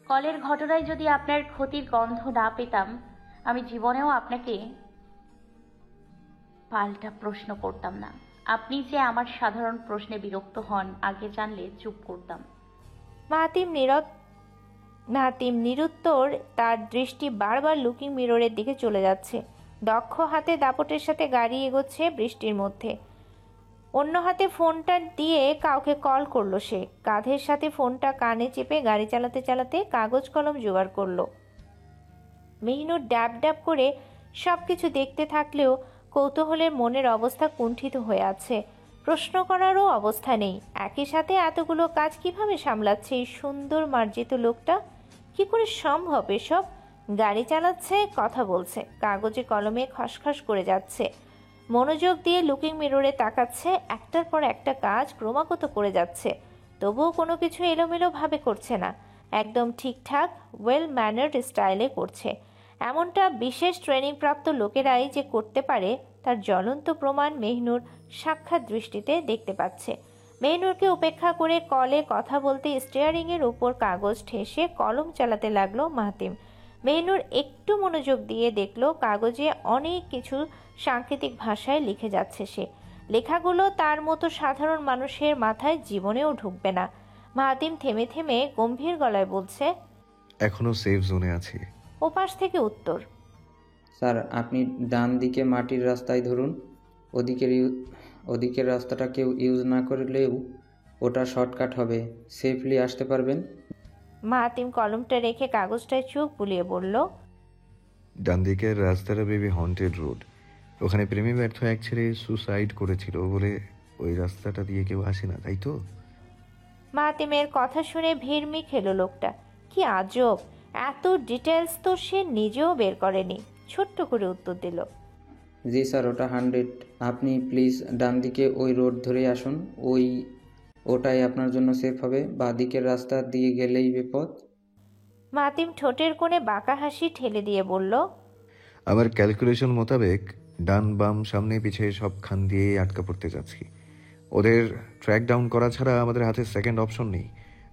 কলের ঘটনায় যদি আপনার ক্ষতির গন্ধ না পেতাম, আমি জীবনেও আপনাকে পাল্টা প্রশ্ন করতাম না। আপনি যে আমার সাধারণ প্রশ্নে বিরক্ত হন আগে জানলে চুপ করতাম। মাহাতিম নীরব নাতিম নিরুত্তর। তার দৃষ্টি বারবার লুকিং মিররের দিকে চলে যাচ্ছে। দক্ষ হাতে দাপটের সাথে গাড়ি এগোচ্ছে বৃষ্টির মধ্যে। অন্য হাতে ফোনটা দিয়ে কাউকে কল করলো সে। কাঁধের সাথে ফোনটা কানে চেপে গাড়ি চালাতে চালাতে কাগজ কলম জোগাড় করলো। মেহিনুর ড্যাব ড্যাব করে সবকিছু দেখতে থাকলেও কৌতূহলের মনের অবস্থা কুণ্ঠিত হয়ে আছে। প্রশ্ন করারও অবস্থা নেই। একই সাথে এতগুলো কাজ কিভাবে সামলাচ্ছে এই সুন্দর মার্জিত লোকটা? কি করে সম্ভব এসব? গাড়ি চালাচ্ছে, কথা বলছে, কাগজে কলমে খসখস করে যাচ্ছে, মনোযোগ দিয়ে লুকিং মিররে তাকাচ্ছে, একটার পর একটা কাজ ক্রমাগত করে যাচ্ছে। তবুও কোনো কিছু এলোমেলো ভাবে করছে না, একদম ঠিকঠাক ওয়েল ম্যানার্ড স্টাইলে করছে। এমনটা বিশেষ ট্রেনিংপ্রাপ্ত লোকেরাই যে করতে পারে তার জ্বলন্ত প্রমাণ মেহনুর সাক্ষাৎ দৃষ্টিতে দেখতে পাচ্ছে। মেহনুরকে উপেক্ষা করে কলে কথা বলতে স্টিয়ারিংয়ের উপর কাগজ ঠেসে কলম চালাতে লাগলো মাহাতিম। মেহনুর একটু মনোযোগ দিয়ে দেখলো কাগজে অনেক কিছু সাংকেতিক ভাষায় লিখে যাচ্ছে সে। লেখাগুলো তার মতো সাধারণ মানুষের মাথায় জীবনেও ঢুকবে না। মাহাতিম থেমে থেমে গম্ভীর গলায় বলছে, এখনো সেফ জোনে আছি। ওপাশ থেকে উত্তর, স্যার, আপনি ডান দিকে মাটির রাস্তায় ধরুন। ওদিকের রাস্তাটা কেউ ইউজ না করলেও ওটা শর্টকাট হবে। সেফলি আসতে পারবেন? মাহাতিম কলমটা রেখে কাগজটায় চোখ বুলিয়ে বলল, ডান দিকের রাস্তাটা বেবি হন্টেড রোড। ওখানে প্রেমে ব্যর্থ এক ছেলে সুসাইড করেছিল বলে ওই রাস্তাটা দিয়ে কেউ আসে না, তাই তো? মাহাতিমের কথা শুনে ভিড়মি খেলো লোকটা। কি আজব, এত ডিটেলস তো সে নিজেও বের করেনি। ছোট্ট করে উত্তর দিল, জি স্যার, ওটা 100। আপনি প্লিজ ডান দিকে ওই রোড ধরেই আসুন। ওটাই আপনার জন্য সেফ হবে। বাঁ দিকের রাস্তা দিয়ে গেলেই বিপদ। মাহাতিম ঠোঁটের কোণে বাঁকা হাসি ঠেলে দিয়ে বলল, আমার ক্যালকুলেশন মোতাবেক ডান বাম সামনে পিছিয়ে সব খান দিয়ে আটকা পড়তে যাচ্ছি। ওদের ট্র্যাক ডাউন করা ছাড়া আমাদের হাতে সেকেন্ড অপশন নেই।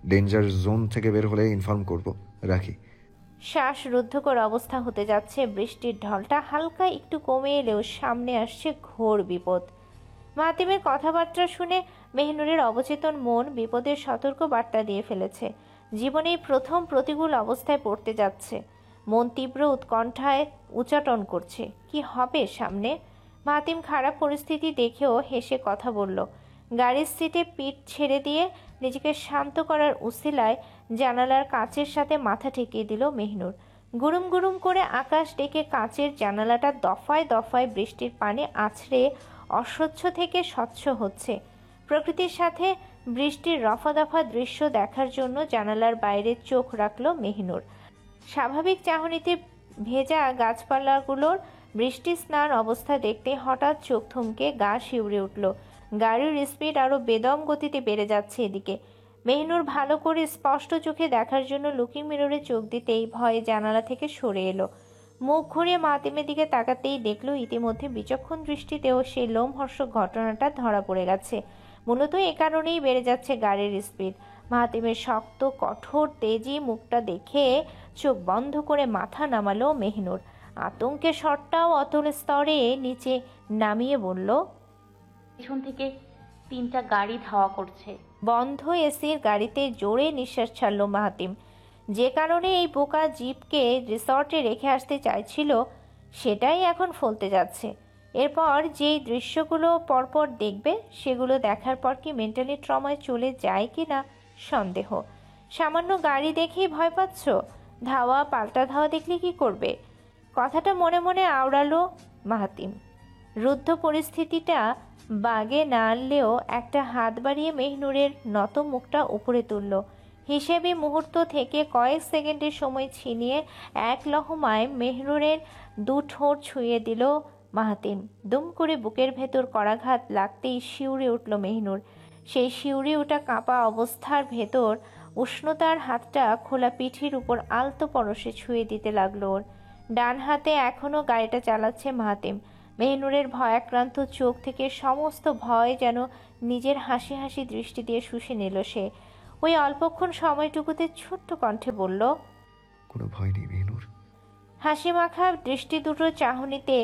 ডেঞ্জার জোন থেকে বের হলে ইনফর্ম করব। রাখি। শ্বাসরুদ্ধকর অবস্থা হতে যাচ্ছে। বৃষ্টির ঢলটা হালকা একটু কমে এলেও সামনে আসছে ঘোর বিপদ। মাহাতিমের কথাবার্তা শুনে মেহনুরের অবচেতন মন বিপদের সতর্ক বার্তা দিয়ে ফেলেছে। জীবনেই প্রথম প্রতিকূল অবস্থায় পড়তে যাচ্ছে। মন তীব্র উৎকণ্ঠায় উচাটন করছে, কি হবে সামনে। মাহাতিম খারাপ পরিস্থিতি দেখেও হেসে কথা বলল। গাড়ির সিটে পিঠ ছেড়ে দিয়ে নিজেকে শান্ত করার উছিলায় জানালার কাচের সাথে মাথা ঠেকিয়ে দিল মেহনুর। গুরুম গুরুম করে আকাশ ডেকে কাচের জানালাটা দফায় দফায় বৃষ্টির পানি আছড়ে অস্বচ্ছ থেকে স্বচ্ছ হচ্ছে। প্রকৃতির সাথে বৃষ্টির রফা দফা দৃশ্য দেখার জন্য জানালার বাইরে চোখ রাখল মেহনুর। স্বাভাবিক চাহনিতে ভেজা গাছপালাগুলোর বৃষ্টি স্নান অবস্থা দেখতে হঠাৎ চোখ থমকে গা শিউরে উঠল। গাড়ির স্পিড আরো বেদম গতিতে বেড়ে যাচ্ছে এদিকে। মেহনুর ভালো করে স্পষ্ট চোখে দেখার জন্য লুকিং মিররে চোখ দিতেই ভয়ে জানালা থেকে সরে এলো। মুখ ঘুরিয়ে মাহাতিমের দিকে তাকাতেই দেখলো ইতিমধ্যে বিচক্ষণ দৃষ্টিতেও সেই লোমহর্ষক ঘটনাটা ধরা পড়ে গেছে। মূলত এ কারণেই বেড়ে যাচ্ছে গাড়ির স্পিড। মাহাতিমের শক্ত কঠোর তেজি মুখটা দেখে চোখ বন্ধ করে মাথা নামালো মেহনুর। আতঙ্কে শটটাও অতল স্তরে নিচে নামিয়ে বলল, পিছন থেকে 3টা গাড়ি ধাওয়া করছে। বন্ধ এসির গাড়িতে জোরে নিঃশ্বাস ছাড়ল মাহাতিম। যে কারণে এই বোকা জিপকে রিসর্টে রেখে আসতে চাইছিল সেটাই এখন ফলতে যাচ্ছে। এরপর যেই দৃশ্যগুলো পরপর দেখবে সেগুলো দেখার পর কি মেন্টালি ট্রমায় চলে যায় কি না সন্দেহ। সামান্য গাড়ি দেখেই ভয় পাচ্ছ, ধাওয়া পাল্টা ধাওয়া দেখলে কি করবে? কথাটা মনে মনে আওড়ালো মাহাতিম। রুদ্ধ পরিস্থিতিটা বাগে না আনলেও একটা হাত বাড়িয়ে মেহনুরের নত মুখটা উপরে তুলল। হিসেবে মুহূর্ত থেকে কয়েক সেকেন্ডের সময় ছিনিয়ে এক লহমায় মেহনুরের দু ঠোঁট ছুঁয়ে দিল মাহাতিম। দুম করে বুকের ভেতর করাঘাত লাগতেই শিউরে উঠল মেহনুর। সেই শিউরে ওঠা কাঁপা অবস্থার ভেতর উষ্ণতার হাতটা খোলা পিঠির উপর আলতো পরশে ছুঁয়ে দিতে লাগলো ওর। ডান হাতে এখনও গাড়িটা চালাচ্ছে মাহাতিম। মেহনুরের ভয়াক্রান্ত চোখ থেকে সমস্ত ভয় যেন নিজের হাসি হাসি দৃষ্টি দিয়ে শুষে নিল সে। ওই অল্পক্ষণ সময়টুকুতে ছোট্ট কণ্ঠে বলল, কোনো ভয় নেই মেহনুর। হাসি মাখা দৃষ্টি দুটো চাহনিতে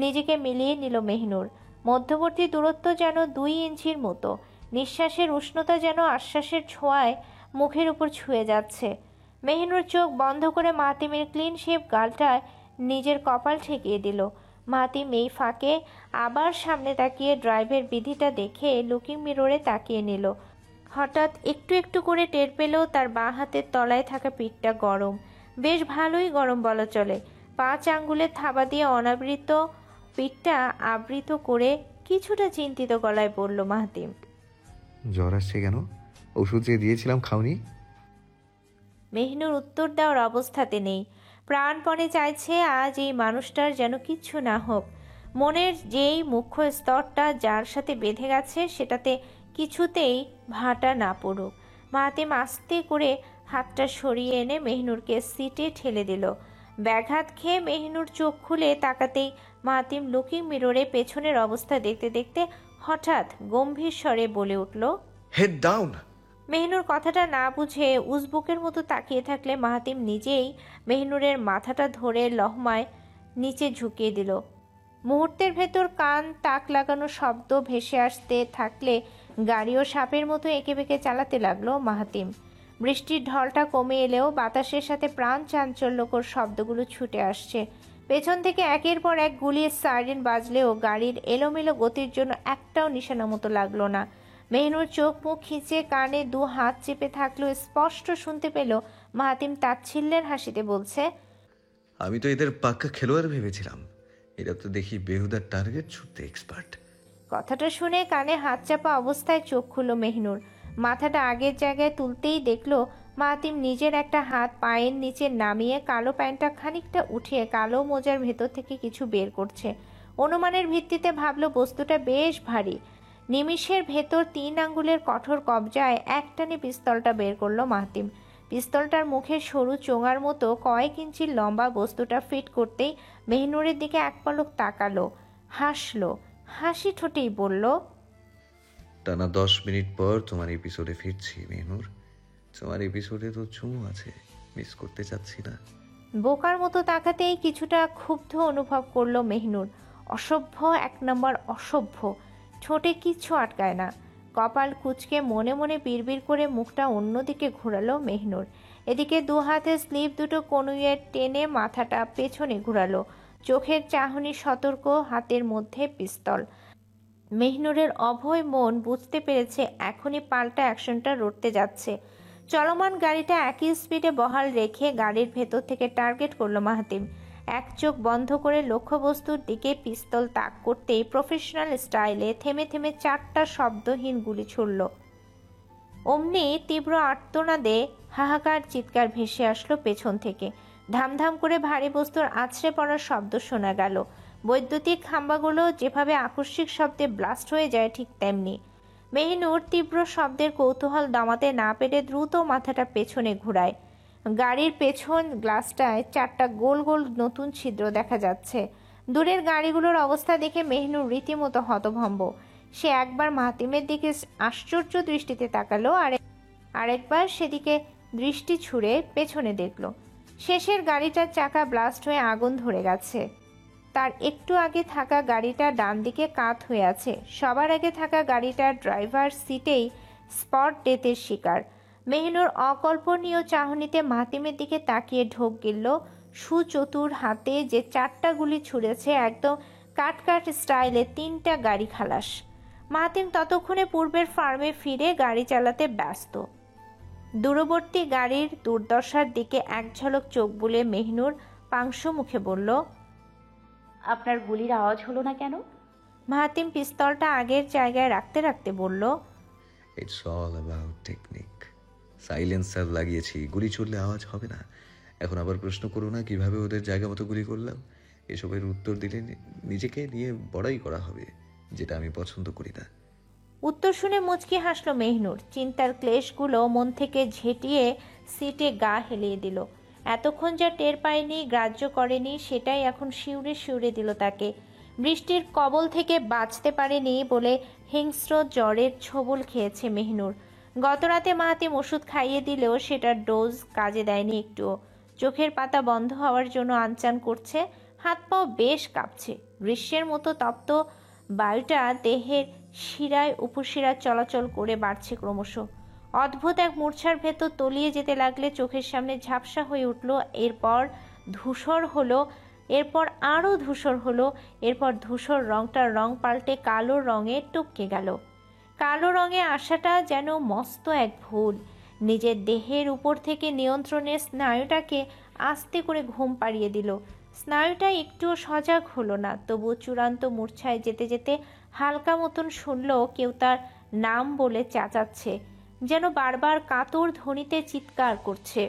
নিজেকে মিলিয়ে নিল মেহনুর। মধ্যবর্তী দূরত্ব যেন 2 ইঞ্চির মতো, নিঃশ্বাসের উষ্ণতা যেন আশ্বাসের ছোঁয়ায় মুখের উপর ছুঁয়ে যাচ্ছে। মেহনুর চোখ বন্ধ করে মাতিমের ক্লিন শেপ গালটায় নিজের কপাল ঠেকিয়ে দিল। মাতিম এই ফাঁকে আবার সামনে তাকিয়ে ড্রাইভের বিধিটা দেখে লুকিং মিররে তাকিয়ে নিল। হঠাৎ একটু একটু করে টের পেল তার বাঁ হাতের তলায় থাকা পিঠটা গরম, বেশ ভালোই গরম বলা চলে। 5 আঙ্গুলের থাবা দিয়ে অনাবৃত পিঠটা আবৃত করে কিছুটা চিন্তিত গলায় বলল মাহাতিম, জ্বর আসছে কেন? ওষুধ যে দিয়েছিলাম খাওনি? মেহনুর উত্তর দেওয়ার অবস্থাতে নেই। প্রাণপণে চাইছে আজ এই মানুষটার যেন কিচ্ছু না হোক। মনের যেই মুখ্য স্তরটা যার সাথে বেঁধে গেছে সেটাতে কিছুতেই ভাটা না পড়ুক। মাহাতিম আস্তে করে হাতটা সরিয়ে এনে মেহনুরকে সিটে ঠেলে দিল। ব্যাঘাত খেয়ে মেহনুর চোখ খুলে তাকাতেই মাহাতিম লুকিং মিররে পেছনের অবস্থা দেখতে দেখতে হঠাৎ গম্ভীর স্বরে বলে উঠল, হেড ডাউন। মেহনুর কথাটা না বুঝে উজবুকের মতো তাকিয়ে থাকলে মাহাতিম নিজেই মেহনুরের মাথাটা ধরে লহমায় নিচে ঝুঁকিয়ে দিল। মুহূর্তের ভেতর কান তাক লাগানো শব্দ ভেসে আসতে থাকলে গাড়িও সাপের মতো এঁকে বেঁকে চালাতে লাগলো মাহাতিম। বৃষ্টির ঢলটা কমে এলেও বাতাসের সাথে প্রাণ চাঞ্চল্যকর শব্দগুলো ছুটে আসছে। পেছন থেকে একের পর এক গুলির সাইরেন বাজলেও গাড়ির এলোমেলো গতির জন্য একটাও নিশানা মতো লাগলো না। মেহনুর চোখ মুখ খিচে কানে 2 হাত চেপে থাকলেও স্পষ্ট শুনতে পেল মাহাতিম তাচ্ছিল্যের হাসিতে বলছে, আমি তো এদের পাক্কা খেলোয়াড় ভেবেছিলাম, এরা তো দেখি বেহুদার টার্গেট ছুটতে এক্সপার্ট। কথাটা শুনে কানে হাত চাপা অবস্থায় চোখ খুলল মেহনুর। মাথাটা আগের জায়গায় তুলতেই দেখল মাহাতিম নিজের একটা হাত পায়ের নিচে নামিয়ে কালো প্যান্টটা খানিকটা উঠিয়ে কালো মোজার ভেতর থেকে কিছু বের করছে। অনুমানের ভিত্তিতে ভাবল বস্তুটা বেশ ভারী। নিমিষের ভেতর 3 আঙ্গুলের কঠোর কবজায় একটানে পিস্তলটা বের করলো মাহাতিম। পিস্তলটার মুখে সরু চোঙার মতো কয়েক ইঞ্চির লম্বা বস্তুটা ফিট করতেই মেহনুরের দিকে এক পলক তাকালো, হাসলো, হাসি ঠোঁটেই বলল, টানা 10 মিনিট পর তোমার এপিসোডে ফিরছি মেহনুর। তোমার এপিসোডে তো চুমু আছে, মিস করতে চাচ্ছি না। বোকার মতো তাকাতেই কিছুটা ক্ষুব্ধ অনুভব করলো মেহনুর। অসভ্য, 1 নম্বর অসভ্য। ঠোঁটে কিচ্ছু আটকায় না। কপাল কুঁচকে মনে মনে বিড়বিড় করে মুখটা অন্যদিকে ঘোরালো মেহনুর। এদিকে 2 হাতে স্লিভ দুটো কনুইয়ে টেনে মাথাটা পেছনে ঘোরালো। চোখের চাহনি সতর্ক, হাতের মধ্যে পিস্তল। মেহনুরের অভয় মন বুঝতে পেরেছে এখনই পাল্টা অ্যাকশনটা রটতে যাচ্ছে। চলমান গাড়িটা একই স্পিডে বহাল রেখে গাড়ির ভেতর থেকে টার্গেট করলো মাহাতিম। এক চোখ বন্ধ করে লক্ষ্যবস্তুর দিকে পিস্তল তাক করতেই প্রফেশনাল স্টাইলে থেমে থেমে 4টা শব্দহীন গুলি ছুড়ল। অমনি তীব্র আর্তনাদে হাহাকার চিৎকার ভেসে আসলো পেছন থেকে। ধামধাম করে ভারী বস্তুর আছড়ে পড়ার শব্দ শোনা গেল। বৈদ্যুতিক খাম্বাগুলো যেভাবে আকস্মিক শব্দে ব্লাস্ট হয়ে যায় ঠিক তেমনি। মেহনুর তীব্র শব্দের কৌতূহল দমাতে না পেরে দ্রুত মাথাটা পেছনে ঘুরায়। গাড়ির পেছন গ্লাসটায় 4টা গোল গোল নতুন ছিদ্র দেখা যাচ্ছে। দূরের গাড়িগুলোর অবস্থা দেখে মেহনুর রীতিমতো হতভম্ব। সে একবার মাহাতিমের দিকে আশ্চর্য দৃষ্টিতে তাকালো, আরেকবার সেদিকে দৃষ্টি ছুড়ে পেছনে দেখল। শেষের গাড়িটার চাকা ব্লাস্ট হয়ে আগুন ধরে গেছে। তার একটু আগে থাকা গাড়িটা ডান দিকে কাত হয়ে আছে। সবার আগে থাকা গাড়িটার ড্রাইভার সিটেই স্পট ডেথের শিকার। মেহনুর অকল্পনীয় চাহনিতে মাহাতিমের দিকে তাকিয়ে ঢোক গিলল। সুচতুর হাতে যে 4টা গুলি ছুঁড়েছে, একদম কাট স্টাইলে 3টা গাড়ি খালাস। মাহাতিম ততক্ষণে পূর্বের ফার্মে ফিরে গাড়ি চালাতে ব্যস্ত। দূরবর্তী গাড়ির দুর্দশার দিকে এক ঝলক চোখ বুলে মেহনুর পাংশু মুখে বলল, আপনার গুলির আওয়াজ হলো না কেন? মাহাতিম পিস্তলটা আগের জায়গায় রাখতে রাখতে বলল, it's all about technique. Silencer লাগিয়েছি, গুলি ছুড়লে আওয়াজ হবে না। এখন আবার প্রশ্ন করো না কিভাবে ওদের জায়গা মতো গুলি করলাম। এসবের উত্তর দিলে নিজেকে নিয়ে বড়াই করা হবে, যেটা আমি পছন্দ করি না। উত্তর শুনে মুচকি হাসলো মেহনুর। চিন্তার ক্লেশগুলো মন থেকে ঝেঁটিয়ে সিটে গা হেলিয়ে দিল। এতক্ষণ যা টের পায়নি, গ্রাহ্য করেনি, সেটাই এখন শিউরে শিউরে দিল তাকে। বৃষ্টির কবল থেকে বাঁচতে পারেনি বলে হিংস্র জ্বরের ছোবল খেয়েছে মেহনুর। গতরাতে মাহাতিম ওষুধ খাইয়ে দিলেও সেটার ডোজ কাজে দেয়নি একটুও। চোখের পাতা বন্ধ হওয়ার জন্য আনচান করছে, হাত পাও বেশ কাঁপছে। গ্রীষ্মের মতো তপ্ত বায়ুটা দেহের শিরায় উপশিরা চলাচল করে বাড়ছে ক্রমশ। অদ্ভুত এক মূর্ছার ভেতর তলিয়ে যেতে লাগলে চোখের সামনে ঝাপসা হয়ে উঠল, এরপর ধূসর হলো, এরপর আরও ধূসর হলো, এরপর ধূসর রংটার রং পাল্টে কালো রঙে টপকে গেল। কালো রঙে আসাটা যেন মস্ত এক ভুল। নিজের দেহের উপর থেকে নিয়ন্ত্রণের স্নায়ুটাকে আস্তে করে ঘুম পাড়িয়ে দিল। স্নায়ুটা একটুও সজাগ হলো না, তবুও চূড়ান্ত মূর্ছায় যেতে যেতে হালকা মতন শুনল কেউ তার নাম বলে চেঁচাচ্ছে, যেন বারবার কাতর ধ্বনিতে চিৎকার করছে।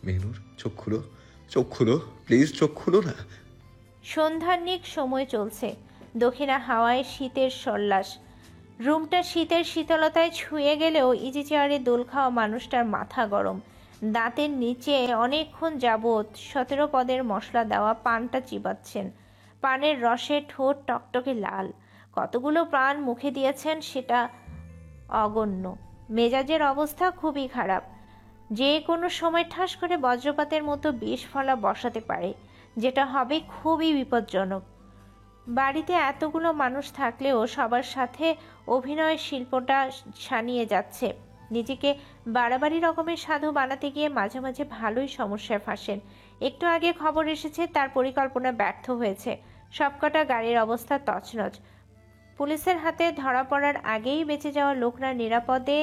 মেহনুর, চোখ খুলো, চোখ খুলো, প্লিজ চোখ খুলো না। সন্ধ্যাহ্নিক সময় চলছে, দক্ষিণা হাওয়ায় শীতের সল্লাস। রুমটা শীতের শীতলতায় ছুঁয়ে গেলেও ইজি চেয়ারে দোল খাওয়া মানুষটার মাথা গরম। দাঁতের নিচে অনেকক্ষণ যাবৎ 17 পদের মশলা দেওয়া পানটা চিবাচ্ছেন। পানের রসে ঠোঁট টকটকে লাল। কতগুলো প্রাণ মুখে দিয়েছেন সেটা অগণ্য। মেজাজের অবস্থা খুবই খারাপ, যে কোনো সময় ঠাস করে বজ্রপাতের মতো বিস্ফোলা বসাতে পারে, যেটা হবে খুবই বিপজ্জনক। বাড়িতে এতগুলো মানুষ থাকলেও সবার সাথে অভিনয় শিল্পটা ছানিয়ে যাচ্ছে। নিজেকে বাড়াবাড়ি রকমের সাধু বানাতে গিয়ে মাঝে মাঝে ভালোই সমস্যায় ফাঁসেন। একটু আগে খবর এসেছে তার পরিকল্পনা ব্যর্থ হয়েছে। সবকটা গাড়ির অবস্থা তছনছ। পুলিশের হাতে ধরা পড়ার আগেই বেঁচে যাওয়া লোকরা নিরাপদে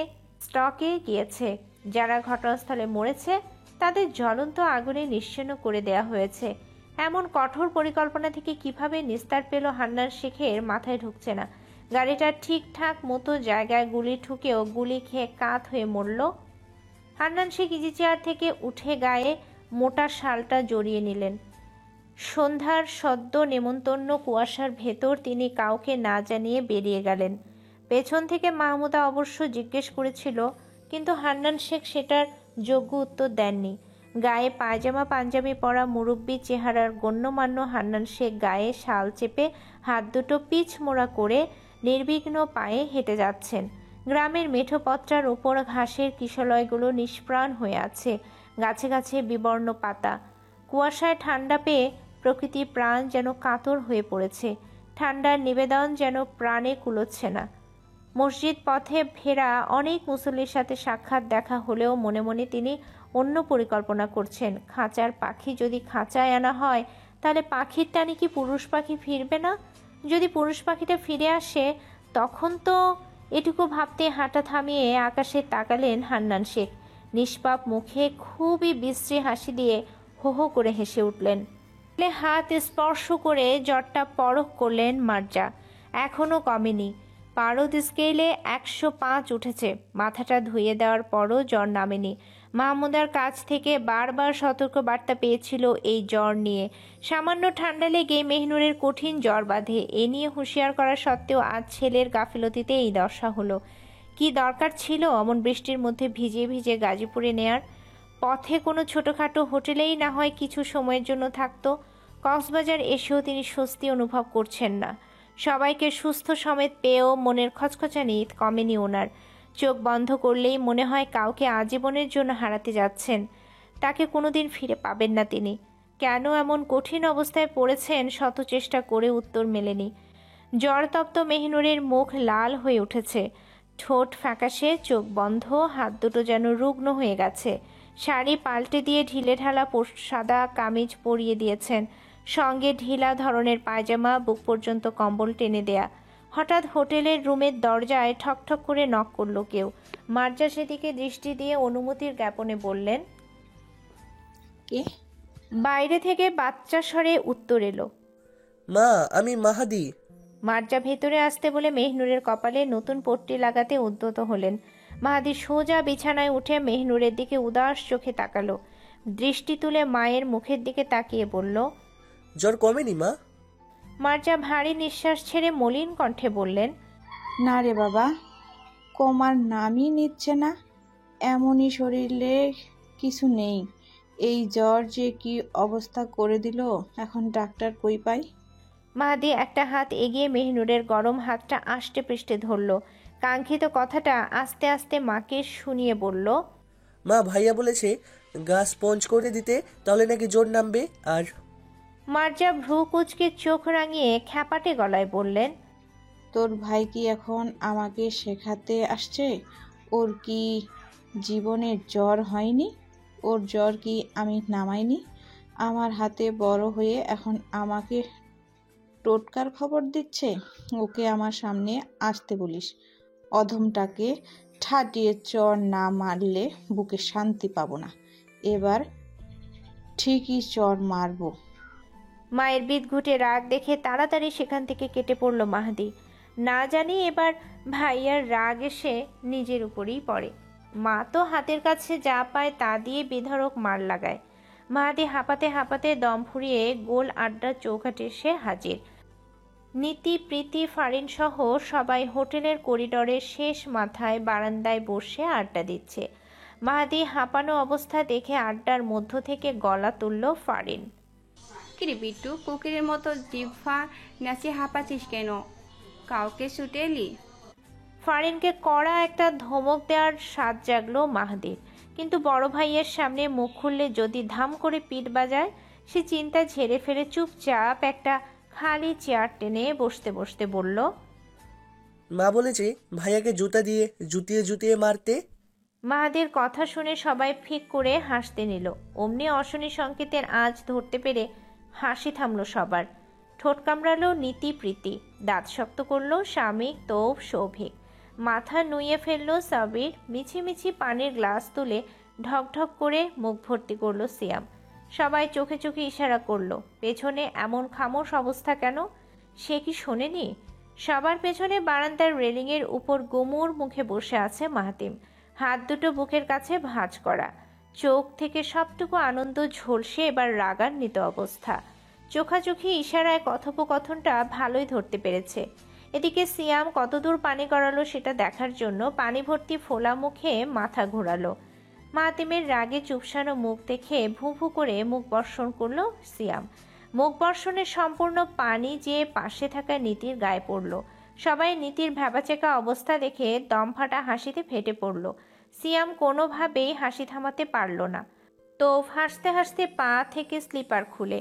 স্টকে গিয়েছে। যারা ঘটনাস্থলে মরেছে তাদের জ্বলন্ত আগুনে নিশ্চিহ্ন করে দেয়া হয়েছে। এমন কঠোর পরিকল্পনা থেকে কিভাবে নিস্তার পেল হান্নান শেখের মাথায় ঢুকছে না। গাড়িটা ঠিকঠাক মতো জায়গায় গুলি ঠুকেও গুলি খেয়ে কাত হয়ে মরল। হান্নান শেখ ইজি চেয়ার থেকে উঠে গায়ে মোটা শালটা জড়িয়ে নিলেন। সন্ধ্যার সদ্য নেমন্তন্ন কুয়াশার ভেতর তিনি কাউকে না জানিয়ে বেরিয়ে গেলেন। পেছন থেকে মাহমুদা অবশ্য জিজ্ঞেস করেছিল, কিন্তু হান্নান শেখ সেটার যোগ্য উত্তর দেননি। গায়ে পায়জামা পাঞ্জাবি পরা মুরব্বী চেহারার গণ্যমান্য হান্নান শেখ গায়ে শাল চেপে হাত দুটো পিছ মোড়া করে নির্বিঘ্ন পায়ে হেঁটে যাচ্ছেন। গ্রামের মেঠো পত্রার উপর ঘাসের কিশলয়গুলো নিষ্প্রাণ হয়ে আছে, গাছে গাছে বিবর্ণ পাতা। কুয়াশায় ঠান্ডা পেয়ে প্রকৃতি প্রাণ যেন কাতর হয়ে পড়েছে। ঠান্ডার নিবেদন যেন প্রাণে কুলোচ্ছে না। মসজিদ পথে ফেরা অনেক মুসল্লির সাথে সাক্ষাৎ দেখা হলেও মনে মনে তিনি অন্য পরিকল্পনা করছেন। খাঁচার পাখি যদি খাঁচায় আনা হয়, তাহলে পাখির টানে কি পুরুষ পাখি ফিরবে না? যদি পুরুষ পাখিটা ফিরে আসে, তখন তো এটুকু ভাবতে হাঁটা থামিয়ে আকাশে তাকালেন হান্নান শেখ। নিষ্পাপ মুখে খুবই বিশ্রী হাসি দিয়ে হো হো করে হেসে উঠলেন। হাত স্পর্শ করে জ্বরটা পরখ করলেন মার্জা। এখনও কমেনি। পারদ স্কেলে 105 উঠেছে। মাথাটা ধুয়ে দেওয়ার পরও জ্বর নামেনি। মাহমুদার কাছ থেকে বারবার সতর্ক বার্তা পেয়েছিল এই জ্বর নিয়ে। সামান্য ঠান্ডা লেগে মেহনুরের কঠিন জ্বর বাঁধে। এ নিয়ে হুঁশিয়ার করা সত্ত্বেও আজ ছেলের গাফিলতিতে এই দশা হলো। কি দরকার ছিল অমন বৃষ্টির মধ্যে ভিজে ভিজে গাজীপুরে নেয়ার? পথে কোনো ছোটোখাটো হোটেলেই না হয় কিছু সময়ের জন্য থাকতো। কক্সবাজার এসেও তিনি স্বস্তি অনুভব করছেন না। সবাইকে সুস্থ সমেত পেয়েও মনের খচখচানি কমেনি ওনার। চোখ বন্ধ করলেই মনে হয় কাউকে আজীবনের জন্য হারাতে যাচ্ছেন। তাকে কোনোদিন ফিরে পাবেন না তিনি। কেন এমন কঠিন অবস্থায় পড়েছেন শত চেষ্টা করে উত্তর মেলেনি। জ্বরতপ্ত মেহনুরের মুখ লাল হয়ে উঠেছে, ঠোঁট ফ্যাকাশে, চোখ বন্ধ, হাত দুটো যেন রুগ্ন হয়ে গেছে। শাড়ি পাল্টে দিয়ে ঢিলেঢালা সাদা কামিজ পরিয়ে দিয়েছেন, সঙ্গে ঢিলা ধরনের পায়জামা, বুক পর্যন্ত কম্বল টেনে দেয়া। হঠাৎ হোটেলের রুমের দরজায় ঠকঠক করে নক করল কেউ। মার্জা সেদিকে দৃষ্টি দিয়ে অনুমতির জ্ঞাপনে বললেন, কে? বাইরে থেকে বাচ্চা স্বরে উত্তর এলো, মা, আমি মাহাদি। মার্জা ভেতরে আসতে বলে মেহনুরের কপালে নতুন পট্টি লাগাতে উদ্যত হলেন। মাহাদি সোজা বিছানায় উঠে মেহনুরের দিকে উদাস চোখে তাকালো। দৃষ্টি তুলে মায়ের মুখের দিকে তাকিয়ে বলল, জ্বর কমেনি মা? মার্জা ভারী নিঃশ্বাস ছেড়ে মলিন কণ্ঠে বললেন, না রে বাবা, কমার নামই নিচ্ছে না। এমনই শরীরে কিছু নেই। এই জ্বর যে কি অবস্থা করে দিল, এখন ডাক্তার কই পাই? মাহাদি একটা হাত এগিয়ে মেহনুরের গরম হাতটা আষ্টে পৃষ্ঠে ধরল। কাঙ্ক্ষিত কথাটা আস্তে আস্তে মাকে শুনিয়ে বলল, মা, ভাইয়া বলেছে গা স্পঞ্জ করে দিতে, তাহলে নাকি জোর নামবে। আর মার্জা ভ্রু কুচকে চোখ রাঙিয়ে খ্যাপাটে গলায় বললেন, তোর ভাই কি এখন আমাকে শেখাতে আসছে? ওর কি জীবনের জ্বর হয়নি? ওর জ্বর কি আমি নামাইনি? আমার হাতে বড় হয়ে এখন আমাকে টোটকার খবর দিচ্ছে। ওকে আমার সামনে আসতে বলিস। অধমটাকে ঠাটিয়ে চর না মারলে বুকে শান্তি পাবো না। এবার ঠিকই চর মারবো। মায়ের বিদঘুটে রাগ দেখে তাড়াতাড়ি সেখান থেকে কেটে পড়ল মাহাদি। না জানি এবার ভাইয়ার রাগ এসে নিজের উপরেই পড়ে। মা তো হাতের কাছে যা পায় তা দিয়ে বেধড়ক মার লাগায়। মাহাদি হাঁপাতে হাঁপাতে দম ফুরিয়ে গোল আড্ডার চৌকাঠে এসে হাজির। নীতি, প্রীতি, ফারিন সহ সবাই হোটেলের করিডোরের শেষ মাথায় বারান্দায় বসে আড্ডা দিচ্ছে। মাহাদি হাঁপানো অবস্থা দেখে আড্ডার মধ্য থেকে গলা তুলল ফারিন। কিরে বিট্টু, কুকিরের মতো জিহ্বা নাচিয়ে হাঁপাচ্ছিস কেন? কাউকে ছুটে এলি? ফারিনকে কড়া একটা ধমক দেওয়ার স্বাদ জাগলো মাহাদির, কিন্তু বড় ভাইয়ের সামনে মুখ খুললে যদি ধাম করে পিঠ বাজায়, সে চিন্তা ঝেড়ে ফেলে চুপচাপ একটা খালি চেয়ার টেনে বসতে বসতে বলল, মা বলেছে ভাইয়াকে জুতা দিয়ে জুতিয়ে জুতিয়ে মারতে। মাহাদির কথা শুনে সবাই ফিক করে হাসতে নিল। অমনি অশনি সংকেতের আঁচ ধরতে পেরে হাসি থামলো সবার। ঠোঁট কামড়ালো নীতি, প্রীতি দাঁত শক্ত করলো স্বামী, তৌফ, সৌভিক মাথা নুইয়ে ফেললো সাবির। মিছিমিছি পানির গ্লাস তুলে ঢকঢক করে মুখ ভর্তি করলো সিয়াম। সবাই চোখে চোখে ইশারা করলো। পেছনে এমন খামোশ অবস্থা কেন? সে কি শোনেনি? সবার পেছনে বারান্দার রেলিংয়ের উপর গোমুর মুখে বসে আছে মাহাতিম, হাত দুটো বুকের কাছে ভাঁজ করা। চোখ থেকে সবটুকু আনন্দ ঝলসে এবার রাগান্বিত অবস্থা। চোখাচোখি ইশারায় কথোপকথনটা ভালোই ধরতে পেরেছে। এদিকে সিয়াম কতদূর পানি গড়ালো সেটা দেখার জন্য পানি ভর্তি ফোলা মুখে মাথা ঘোরালো। মাতিমের রাগে চুপসানো মুখ দেখে ভু ভু করে মুখ বর্ষণ করলো সিয়াম। মুখ বর্ষণের সম্পূর্ণ পানি যে পাশে থাকা নীতির গায়ে পড়ল। সবাই নীতির ভ্যাবাচেকা অবস্থা দেখে দম ফাটা হাসিতে ফেটে পড়ল। সিয়াম কোনোভাবেই হাসি থামাতে পারল না। তো হাসতে হাসতে পা থেকে স্লিপার খুলে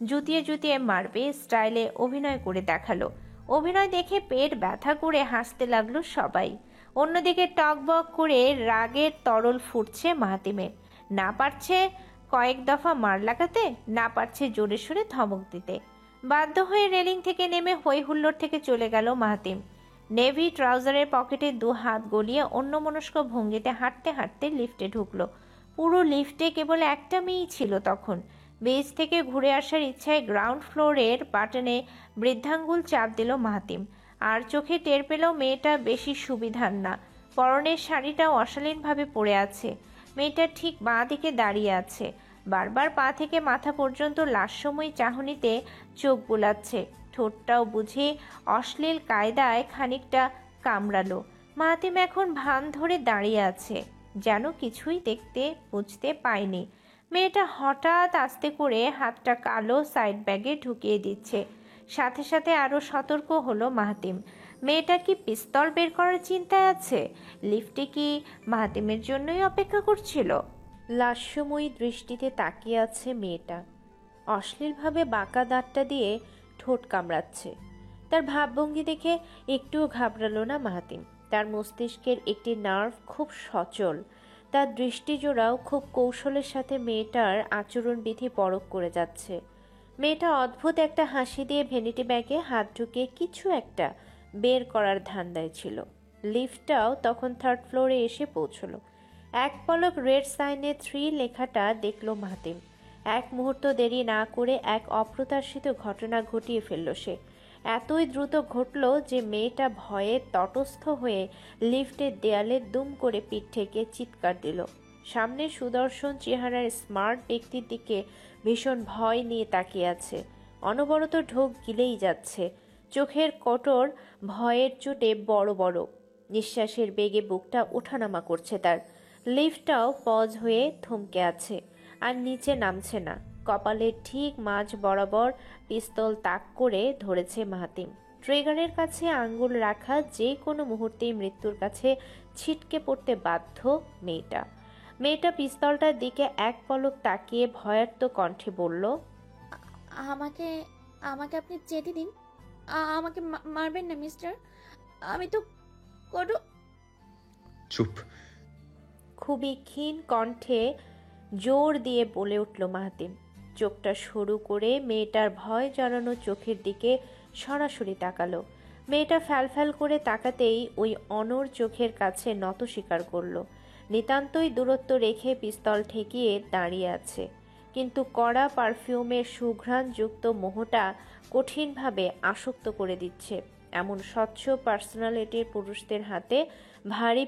জুতিয়ে জুতিয়ে মারবে স্টাইলে অভিনয় করে দেখালো। অভিনয় দেখে পেট ব্যথা করে হাসতে লাগলো সবাই। অন্যদিকে টকবক করে রাগের তরল ফুটছে মাহাতিমের। না পারছে কয়েক দফা মার লাগাতে, না পারছে জোরে সোরে ধমক দিতে। বাধ্য হয়ে রেলিং থেকে নেমে হই হুল্লোড় থেকে চলে গেল মাহাতিম। নেভি ট্রাউজারের পকেটে দু হাত গলিয়ে অন্যমনস্ক ভঙ্গিতে হাঁটতে হাঁটতে লিফটে ঢুকলো। পুরো লিফটে কেবল একটা মেয়েই ছিল তখন। বেজ থেকে ঘুরে আসার ইচ্ছায় গ্রাউন্ড ফ্লোরের বাটনে বৃদ্ধাঙ্গুল চাপ দিল মাহাতিম। আর চোখে টের পেল মেয়েটা বেশি সুবিধার না। পরনের শাড়িটাও অশালীনভাবে পরে আছে। মেয়েটা ঠিক বাঁ দিকে দাঁড়িয়ে আছে, বারবার পা থেকে মাথা পর্যন্ত লাস্যময়ী চাহনিতে চোখ বুলাচ্ছে। ঠোঁটটাও বুঝে অশ্লীল কায়দায় খানিকটা কামড়ালো। মাহাতিম এখন ভান ধরে দাঁড়িয়ে আছে, যেন কিছুই দেখতে বুঝতে পায়নি। মেয়েটা হঠাৎ আস্তে করে হাতটা কালো সাইড ব্যাগে ঢুকিয়ে দিচ্ছে। সাথে সাথে আরও সতর্ক হলো মাহাতিম। মেয়েটা কি পিস্তল বের করার চিন্তায় আছে? লিফটে কি মাহাতিমের জন্যই অপেক্ষা করছিল? লাস্যময়ী দৃষ্টিতে তাকিয়ে আছে মেয়েটা। অশ্লীলভাবে বাঁকা দাঁতটা দিয়ে ঠোঁট কামড়াচ্ছে। তার ভাবভঙ্গি দেখে একটুও ঘাবড়ালো না মাহাতিম। তার মস্তিষ্কের একটি নার্ভ খুব সচল। তার দৃষ্টিজোড়াও খুব কৌশলের সাথে মেয়েটার আচরণবিধি পরখ করে যাচ্ছে। মেয়েটা অদ্ভুত একটা হাসি দিয়ে ভ্যানিটি ব্যাগে হাত ঢুকিয়ে কিছু একটা বের করার ধান্দায় ছিল। লিফটটাও তখন 3rd ফ্লোরে এসে পৌঁছলো। এক পলক রেড সাইনে 3 লেখাটা দেখল মাহাতিম। এক মুহূর্ত দেরি না করে এক অপ্রত্যাশিত ঘটনা ঘটিয়ে ফেলল সে। এতই দ্রুত ঘটল যে মেয়েটা ভয়ে তটস্থ হয়ে লিফটের দেয়ালে দুম করে পিঠ থেকে চিৎকার দিল। সামনে সুদর্শন চেহারার স্মার্ট ব্যক্তির দিকে ভীষণ ভয় নিয়ে তাকিয়ে আছে। অনবরত ঢোক গিলেই যাচ্ছে। চোখের কটর ভয়ের চোটে বড় বড়। নিঃশ্বাসের বেগে বুকটা ওঠানামা করছে তার। লিফটটাও পজ হয়ে থমকে আছে, আর নিচে নামছে না। কপালের ঠিক মাঝ বরাবর পিস্তল তাক করে ধরেছে মাহাতিম। ট্রিগারের কাছে আঙ্গুল রাখা যে কোনো মুহূর্তেই মৃত্যুর কাছে ছিটকে পড়তে বাধ্য মেয়েটা। মেয়েটা পিস্তলটার দিকে এক পলক তাকিয়ে ভয়ার্ত কণ্ঠে বলল, আমাকে আমাকে আপনি যেতে দিন। আমাকে মারবেন না মিস্টার। আমি তো কোনো চুপ। খুবই ক্ষীণ কণ্ঠে জোর দিয়ে বলে উঠল মাহাতিম। চোখটা সরু করে মেয়েটার ভয় জড়ানো চোখের দিকে সরাসরি তাকালো। মেয়েটা ফ্যালফ্যাল করে তাকাতেই ওই অনড় চোখের কাছে নত স্বীকার করল। নিতান্তই দূরত্ব রেখে পিস্তল ঠেকিয়ে দাঁড়িয়ে আছে, কিন্তু কড়া পারফিউমের সুঘ্রাণযুক্ত মোহটা কঠিনভাবে আসক্ত করে দিচ্ছে। এমন স্বচ্ছ পার্সোনালিটির পুরুষদের হাতে ভারী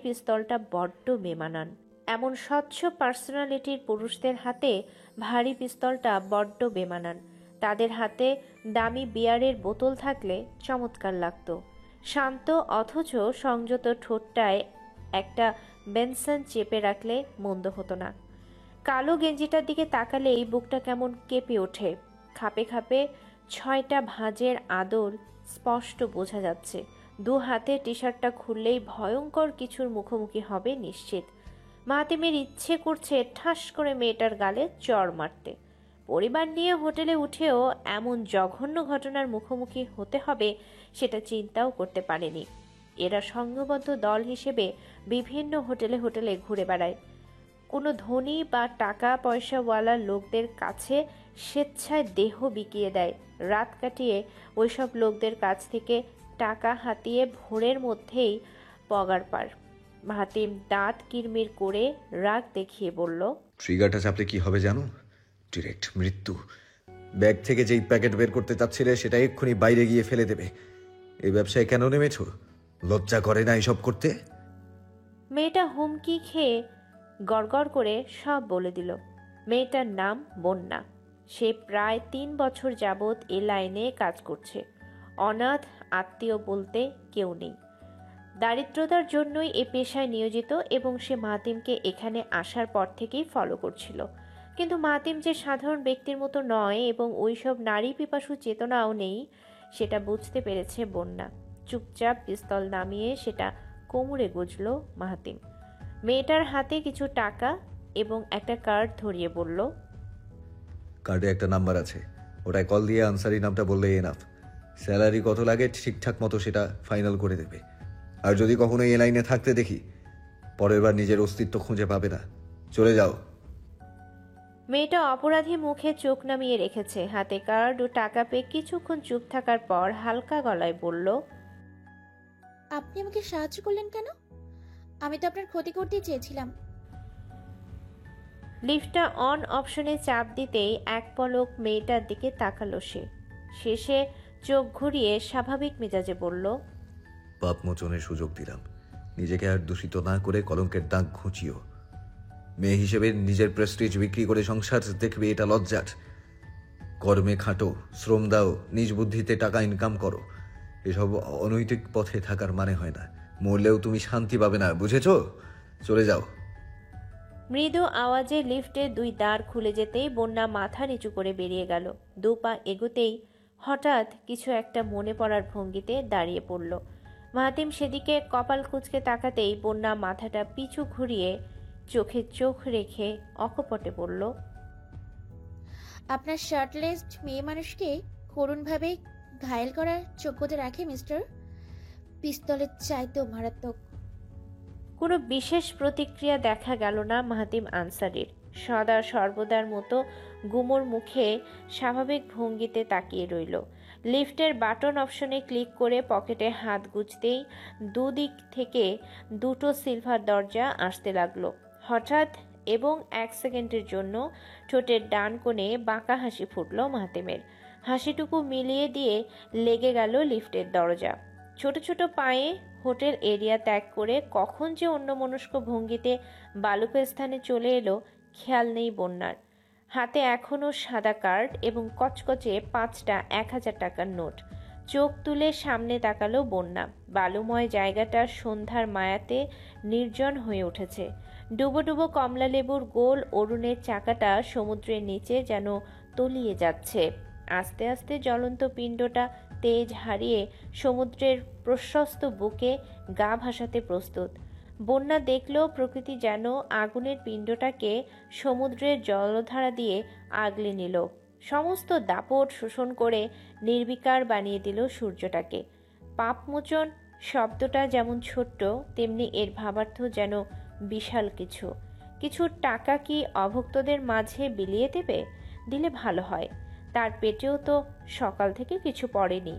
পিস্তলটা বড্ড বেমানান। তাদের হাতে দামি বিয়ারের বোতল থাকলে চমৎকার লাগতো। শান্ত অথচ সংযত ঠোঁটটায় একটা বেনসন চেপে রাখলে মন্দ হতো না। কালো গেঞ্জিটার দিকে তাকালেই বুকটা কেমন কেঁপে ওঠে। খাপে খাপে 6টা ভাঁজের আদল স্পষ্ট বোঝা যাচ্ছে। দু হাতে টি শার্টটা খুললেই ভয়ঙ্কর কিছুর মুখোমুখি হবে নিশ্চিত। মাহাতিমের ইচ্ছে করছে ঠাস করে মেয়েটার গালে চড় মারতে। পরিবার নিয়ে হোটেলে উঠেও এমন জঘন্য ঘটনার মুখোমুখি হতে হবে সেটা চিন্তাও করতে পারেনি। এরা সংঘবদ্ধ দল হিসেবে বিভিন্ন হোটেলে হোটেলে ঘুরে বেড়ায়। কোনো ধনী বা টাকা পয়সাওয়ালা লোকদের কাছে স্বেচ্ছায় দেহ বিকিয়ে দেয়। রাত কাটিয়ে ওইসব লোকদের কাছ থেকে টাকা হাতিয়ে ভোরের মধ্যেই পগার পার। মাহাতিম দাঁত কিরমির করে রাগ দেখিয়ে বলল, ট্রিগারটা চাপলে কি হবে জানো? ডিরেক্ট মৃত্যু। ব্যাগ থেকে যেই প্যাকেট বের করতে চাচ্ছিলে সেটা এক্ষুনি বাইরে গিয়ে ফেলে দেবে। এই ব্যবসায় কেন নেমেছ? লজ্জা করে না এসব করতে? মেয়েটা হুমকি খেয়ে গড়গড় করে সব বলে দিল। মেয়েটার নাম বন্যা। সে প্রায় 3 বছর যাবৎ এ লাইনে কাজ করছে। অনাথ, আত্মীয় বলতে কেউ নেই। দারিদ্রতার জন্যই এ পেশায় নিয়োজিত এবং সে মাহাতিমকে এখানে আসার পর থেকেই ফলো করছিল। কিন্তু মাহাতিম যে সাধারণ ব্যক্তির মতো নয় এবং ওইসব নারী পিপাসু চেতনাও নেই সেটা বুঝতে পেরেছে বন্যা। চুপচাপ পিস্তল নামিয়ে সেটা কোমরে গুজল মাহাতিম। মেয়েটার হাতে কিছু টাকা এবং একটা কার্ড ধরিয়ে বলল, কার্ডে একটা নাম্বার আছে, ওটায় কল দিয়ে আনসারি নামটা বললেই এনাফ। স্যালারি কত লাগে ঠিকঠাক মতো সেটা ফাইনাল করে দেবে। আর যদি কখনো এই লাইনে থাকতে দেখি, পরের বার নিজের অস্তিত্ব খুঁজে পাবে না। চলে যাও। মেয়েটা অপরাধী মুখে চোখ নামিয়ে রেখেছে। হাতে কার্ড ও টাকা পেয়ে কিছুক্ষণ চুপ থাকার পর হালকা গলায় বলল, আপনি আমাকে সাহায্য করলেন কেন? আমি তো আপনার ক্ষতি করতেই চেয়েছিলাম। লিফটটা অন অপশনে চাপ দিতেই এক পলক মেয়েটার দিকে তাকালো সে। শেষে চোখ ঘুরিয়ে স্বাভাবিক মেজাজে বলল, পাপ মোচনের সুযোগ দিলাম। নিজেকে আর দূষিত না করে কলঙ্কের দাগ ঘুচিও। মেয়ে হিসেবে নিজের প্রেস্টিজ বিক্রি করে সংসার দেখবে, এটা লজ্জার। কর্মে খাটো, শ্রম দাও, নিজ বুদ্ধিতে টাকা ইনকাম করো। এসব অনৈতিক পথে থাকার মানে হয় না। মরলেও তুমি শান্তি পাবে না, বুঝেছ? চলে যাও। মৃদু আওয়াজে লিফটের 2 দ্বার খুলে যেতেই বন্যা মাথা নিচু করে বেরিয়ে গেল। 2 পা এগোতেই হঠাৎ কিছু একটা মনে পড়ার ভঙ্গিতে দাঁড়িয়ে পড়ল। মাহাতিম সেদিকে কপাল কুঁচকে তাকাতেই বন্যা মাথাটা পিছু ঘুরিয়ে চোখে চোখ রেখে অকপটে বলল, আপনার শার্টলেস মেয়ে মানুষকে করুণভাবে ঘায়েল করার যোগ্যতা রাখে মিস্টার। পিস্তলের চাইতেও মারাত্মক। কোনো বিশেষ প্রতিক্রিয়া দেখা গেল না মাহাতিম আনসারির। সদা সর্বদার মতো গুমোর মুখে স্বাভাবিক ভঙ্গিতে তাকিয়ে রইল। লিফটের বাটন অপশনে ক্লিক করে পকেটে হাত গুজতেই দুদিক থেকে 2টো সিলভার দরজা আসতে লাগলো। হঠাৎ এবং 1 সেকেন্ডের জন্য ঠোঁটের ডান কোণে বাঁকা হাসি ফুটল মাহাতিমের। হাসিটুকু মিলিয়ে দিয়ে লেগে গেল লিফটের দরজা। ছোট ছোট পায়ে হোটেল এরিয়া ত্যাগ করে কখন যে অন্যমনস্ক ভঙ্গিতে বালুকা স্থানে চলে এলো খেয়াল নেই বন্যার। হাতে এখনও সাদা কার্ড এবং কচকচে 5টা 1000 টাকার নোট। চোখ তুলে সামনে তাকালো বন্যা। বালুময় জায়গাটা সন্ধ্যার মায়াতে নির্জন হয়ে উঠেছে। ডুবো ডুবো কমলা লেবুর গোল অরুণের চাকাটা সমুদ্রের নিচে যেন তলিয়ে যাচ্ছে। আস্তে আস্তে জ্বলন্ত পিণ্ডটা তেজ হারিয়ে সমুদ্রের প্রশস্ত বুকে গা ভাসাতে প্রস্তুত। বন্যা দেখলেও প্রকৃতি যেন আগুনের পিণ্ডটাকে সমুদ্রের জলধারা দিয়ে আগলে নিল, সমস্ত দাপট শোষণ করে নির্বিকার বানিয়ে দিল সূর্যটাকে। পাপমোচন শব্দটা যেমন ছোট্ট, তেমনি এর ভাবার্থ যেন বিশাল কিছু। কিছু টাকা কি অভুক্তদের মাঝে বিলিয়ে দেবে? দিলে ভালো হয়। তার পেটেও তো সকাল থেকে কিছু পড়েনি।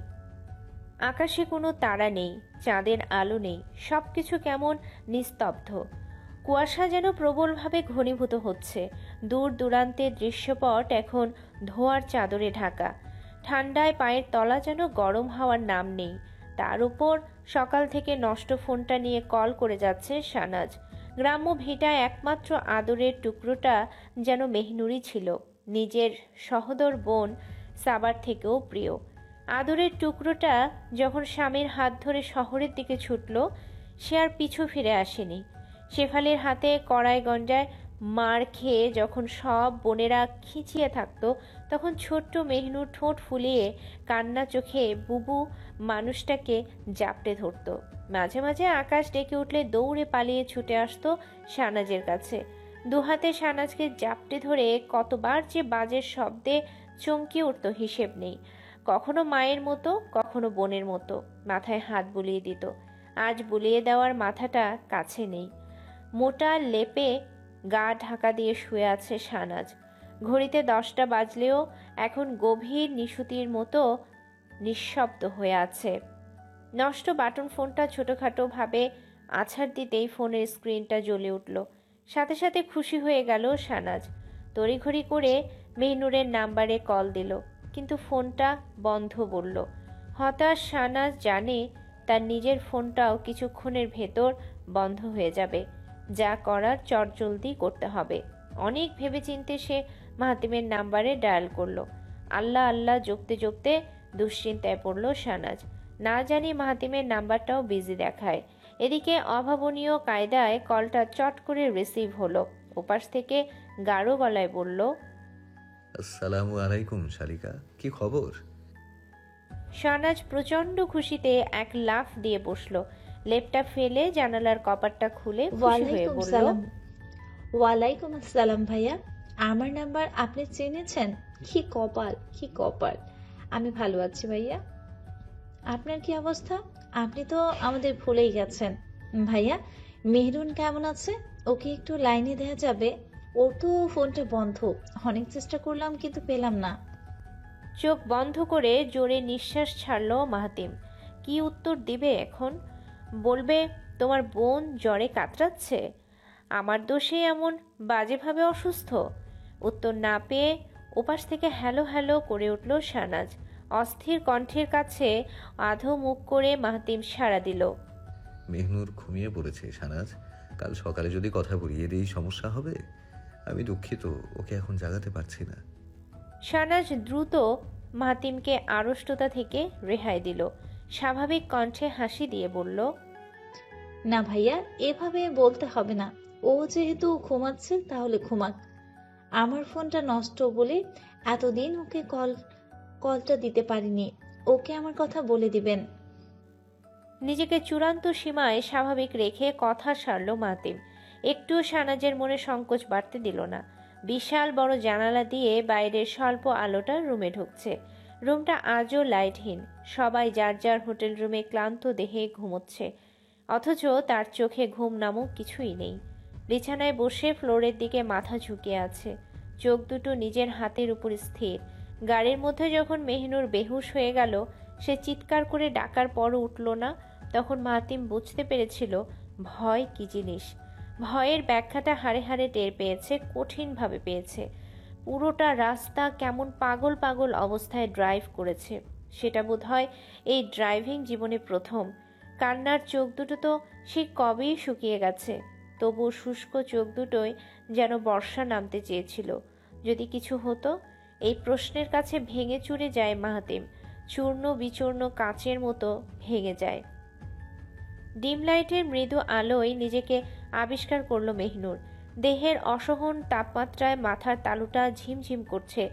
আকাশে কোনো তারা নেই, চাঁদের আলো নেই, সব কিছু কেমন নিস্তব্ধ। কুয়াশা যেন প্রবলভাবে ঘনীভূত হচ্ছে। দূর দূরান্তের দৃশ্যপট এখন ধোঁয়ার চাদরে ঢাকা। ঠান্ডায় পায়ের তলা যেন গরম হওয়ার নাম নেই। তার উপর সকাল থেকে নষ্ট ফোনটা নিয়ে কল করে যাচ্ছে শাহনাজ। গ্রাম্য ভিটায় একমাত্র আদরের টুকরোটা যেন মেহনুরই ছিল, নিজের সহোদর বোন সাবার থেকেও প্রিয়। আদরের টুকরোটা যখন স্বামীর হাত ধরে শহরের দিকে ছুটল, সে আর পিছু ফিরে আসেনি। শেফালির হাতে কড়াই গঞ্জায় মার খেয়ে যখন সব বোনেরা খিচিয়ে থাকতো, তখন ছোট্ট মেহনুর ঠোঁট ফুলিয়ে কান্না চোখে বুবু মানুষটাকে জাপটে ধরত। মাঝে মাঝে আকাশ ডেকে উঠলে দৌড়ে পালিয়ে ছুটে আসতো শাহনাজের কাছে। দুহাতে শাহনাজকে জাপটে ধরে কতবার যে বাজের শব্দে চমকে উঠত হিসেব নেই। কখনো মায়ের মতো, কখনো বোনের মতো মাথায় হাত বুলিয়ে দিত। আজ বুলিয়ে দেওয়ার মাথাটা কাছে নেই। মোটা লেপে গা ঢাকা দিয়ে শুয়ে আছে শাহনাজ। ঘড়িতে 10টা বাজলেও এখন গভীর নিশুতির মতো নিঃশব্দ হয়ে আছে। নষ্ট বাটন ফোনটা ছোটোখাটো ভাবে আছাড় দিতেই ফোনের স্ক্রিনটা জ্বলে উঠল। সাথে সাথে খুশি হয়ে গেল শাহনাজ। তড়িঘড়ি করে মেহনুরের নাম্বারে কল দিল, কিন্তু ফোনটা বন্ধ বলল। হতাশ শাহনাজ জানে তার নিজের ফোনটাও কিছুক্ষণের ভেতর বন্ধ হয়ে যাবে। যা করার চটজলদি করতে হবে। অনেক ভেবেচিন্তে সে মাহাতিমের নাম্বারে ডায়াল করলো। আল্লাহ আল্লাহ জপতে জপতে দুশ্চিন্তায় পড়ল শাহনাজ। না জানি মাহাতিমের নাম্বারটাও বিজি দেখায়। এদিকে অভাবনীয় কায়দায় কলটা চট করে রিসিভ হলো। ওপাশ থেকে গাঢ় গলায় বলল, আসসালামু আলাইকুম শালিকা, কি খবর? শাহনাজ প্রচন্ড খুশিতে এক লাফ দিয়ে বসলো। লেপটা ফেলে জানালার কপাটটা খুলে খুশি হয়ে বলল, ওয়ালাইকুম আসসালাম ভাইয়া, আমার নাম্বার আপনি চিনেছেন? কি কপাল, কি কপাল। আমি ভালো আছি ভাইয়া, আপনার কি অবস্থা? আপনি তো আমাদের ভুলেই গেছেন। ভাইয়া, মেহরুন কেমন আছে? ওকে একটু লাইনে দেওয়া যাবে? ওর তো ফোনটা বন্ধ, অনেক চেষ্টা করলাম কিন্তু পেলাম না। চোখ বন্ধ করে জোরে নিঃশ্বাস ছাড়ল মাহাতিম। কি উত্তর দিবে এখন? বলবে তোমার বোন জ্বরে কাতরাচ্ছে, আমার দোষে এমন বাজেভাবে অসুস্থ? উত্তর না পেয়ে ওপাশ থেকে হ্যালো হ্যালো করে উঠল শাহনাজ। অস্থির কণ্ঠের কাছে আধো মুখ করে মাহাতিম সাড়া দিল, মেহনুর ঘুমিয়ে পড়েছে শাহনাজ, কাল সকালে যদি কথা বলিয়ে দিই সমস্যা হবে। আমি দুঃখিত, ওকে এখন জাগাতে পারছি না। শাহনাজ দ্রুত মাহাতিমকে আড়ষ্টতা থেকে রেহাই দিল। স্বাভাবিক কণ্ঠে হাসি দিয়ে বলল, না ভাইয়া, এভাবে বলতে হবে না। ও যেহেতু ঘুমাচ্ছে তাহলে ঘুমাক। আমার ফোনটা নষ্ট বলে এতদিন ওকে কলটা দিতে পারিনি। ওকে আমার কথা বলে দিবেন। নিজেকে চূড়ান্ত সীমায় স্বাভাবিক রেখে কথা সারল মাহাতিম। একটুও শাহনাজের মনে সংকোচ বাড়তে দিল না। বিশাল বড় জানালা দিয়ে বাইরের স্বল্প আলোটা রুমে ঢুকছে। রুমটা আজও লাইটহীন। সবাই যার যার হোটেল রুমে ক্লান্ত দেহে ঘুমোচ্ছে, অথচ তার চোখে ঘুম নামক কিছুই নেই। বিছানায় বসে ফ্লোরের দিকে মাথা ঝুঁকিয়ে আছে, চোখ দুটো নিজের হাতের উপর স্থির। গাড়ির মধ্যে যখন মেহনুর বেহুশ হয়ে গেল, সে চিৎকার করে ডাকার পরও উঠল না, তখন মাহাতিম বুঝতে পেরেছিল ভয় কি জিনিস। ভয়ের ব্যাখ্যাটা হাড়ে হাড়ে টের পেয়েছে, কঠিনভাবে পেয়েছে। পুরোটা রাস্তা কেমন পাগল পাগল অবস্থায় ড্রাইভ করেছে, সেটা বোধহয় এই ড্রাইভিং জীবনে প্রথম। কান্নার চোখ দুটো তো সে কবেই শুকিয়ে গেছে, তবু শুষ্ক চোখ দুটোয় যেন বর্ষা নামতে চেয়েছিল। যদি কিছু হতো, এই প্রশ্নের কাছে ভেঙে চুরে যায় মাহাতিম, চূর্ণ বিচূর্ণ কাচের মতো ভেঙে যায়। ডিম লাইটের মৃদু আলোয় নিজেকে আবিষ্কার করল মেহনুর। দেহের অসহন তাপমাত্রায় মাথার তালুটা ঝিমঝিম করছে।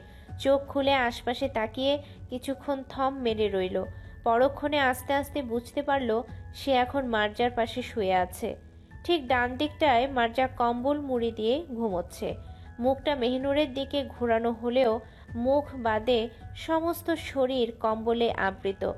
চোখ খুলে আশপাশে তাকিয়ে কিছুক্ষণ থম মেরে রইল। পরক্ষণে আস্তে আস্তে বুঝতে পারল সে এখন মার্জার পাশে শুয়ে আছে। ঠিক ডান দিকটায় মার্জা কম্বল মুড়ি দিয়ে ঘুমোচ্ছে। মুখটা মেহিনুরের দিকে ঘোরানো হলেও মুখ বাদে সমস্ত শরীর কম্বলে আবৃত।